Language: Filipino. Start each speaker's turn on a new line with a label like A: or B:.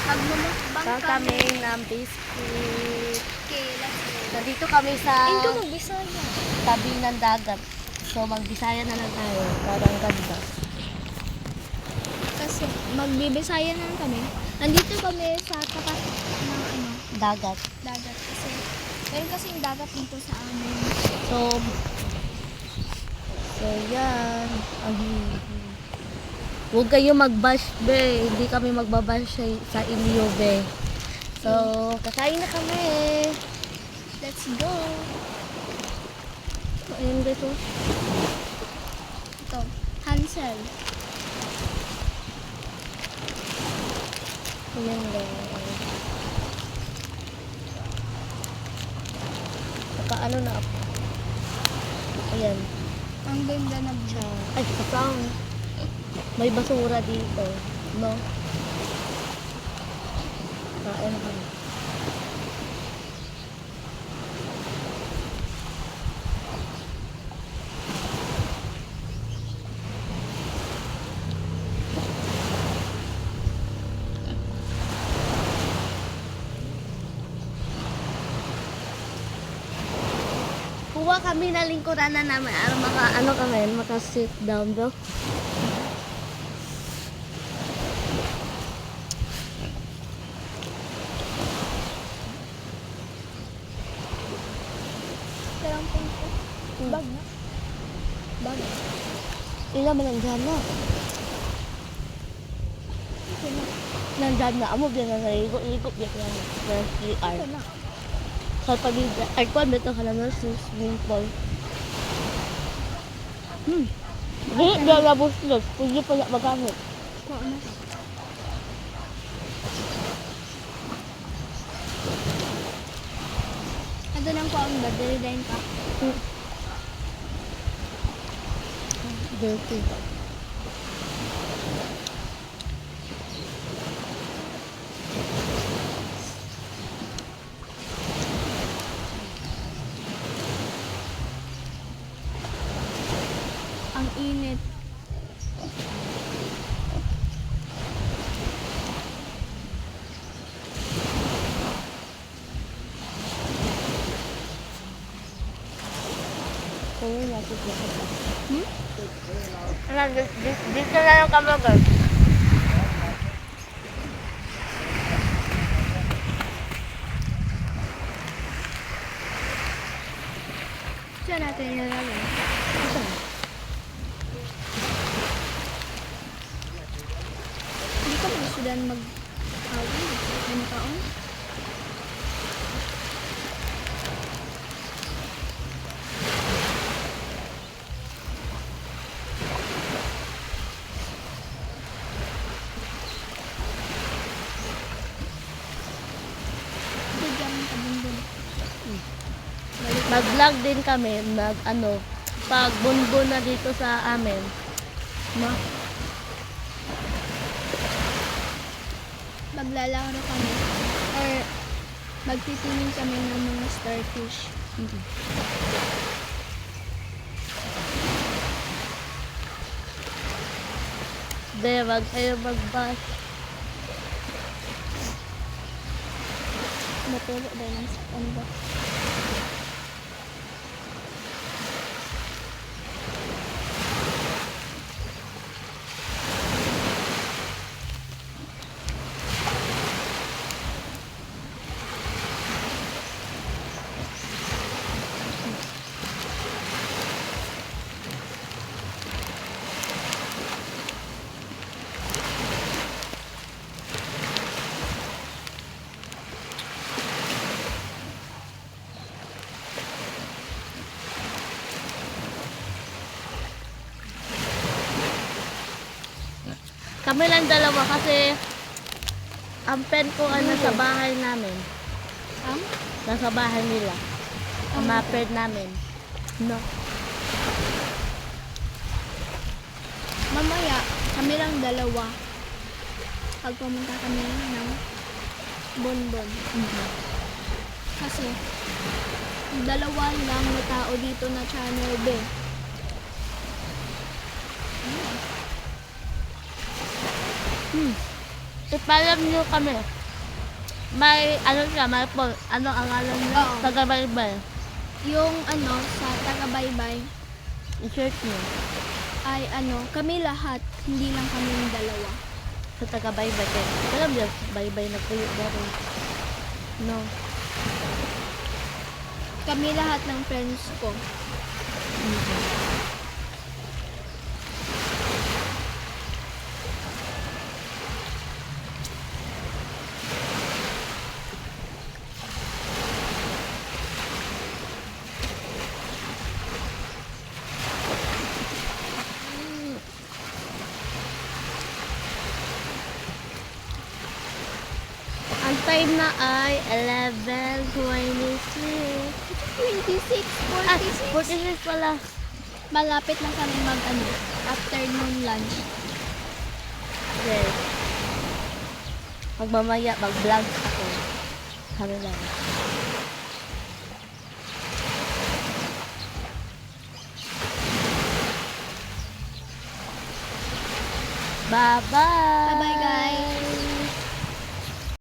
A: Magmumukbang
B: Kami ng biscuit.
A: Okay, let's go.
B: Nandito kami sa
A: Ito mag-Bisaya.
B: tabi ng dagat. So magbisaya na lang tayo. Parang ganda.
A: Kasi magbibisaya na lang kami. Nandito kami sa tapat ng
B: Dagat.
A: dagat. Kasi meron kasing dagat dito sa amin.
B: So yan. Huwag kayo mag-bash, be. Hindi kami magbabash sa inyo, be. So, kakain na kami.
A: Let's go.
B: Ayun, be, to.
A: Ito, Hansel.
B: Ayan, be. Nakaano na ako. Ayan.
A: Ang ganda ng siya.
B: Ay, kapang. May basura dito. No? Kain na kami. Kuha kami na lingkuran na namin. Maka sit down, bro.
A: Parang pinto. Bag na. Bag.
B: Ila man nandyan na. Nandyan na. Amo biya na naligo-ligo biya ka na.
A: Ito na.
B: Sa pamilya. Ay, kung dito ka naman sa swimming pool. Hindi, biya labos lang. Pwede pala magamit.
A: Kuha na. Ito nang kuha ang badari dahil pa.
B: Dirty.
A: Ang init.
B: Kaya natin dito. Dito na lang kami, guys.
A: Siya natin ilalagay. Hindi ka magsudan mag-awin. Ano taon? Bigyan mo ka bundon.
B: Mag-vlog din kami, pag bunbun na dito sa amin. No?
A: Maglalaro kami. Or magtitingin kami ng mga starfish.
B: Be, wag kayo mag-bash.
A: Matulog dahil ng ano.
B: Kami lang dalawa kasi ang pen ko sa bahay namin. Nasa bahay nila. Ang mga pen namin. No.
A: Mamaya, kami lang dalawa. Pag pumunta kami ng Bonbon. Kasi, dalawa lang na tao dito na channel B.
B: Ipalam nyo kami. May, ano siya, may po, ano ang alam niya?
A: Oo.
B: Tagabaybay.
A: Yung sa taga-baybay
B: I-search niyo.
A: ay kami lahat, hindi lang kami yung dalawa.
B: Sa tagabaybay. Kaya, alam niyo, baybay na puyo daro. No.
A: Kami lahat ng friends ko.
B: Ang time na ay 11:26.
A: 26,
B: Ah,
A: 46.
B: 46 pala.
A: Malapit na kami afternoon lunch.
B: Yes. Magmamaya, mag-vlog ako. Sabi lang. Bye-bye!
A: Bye-bye guys!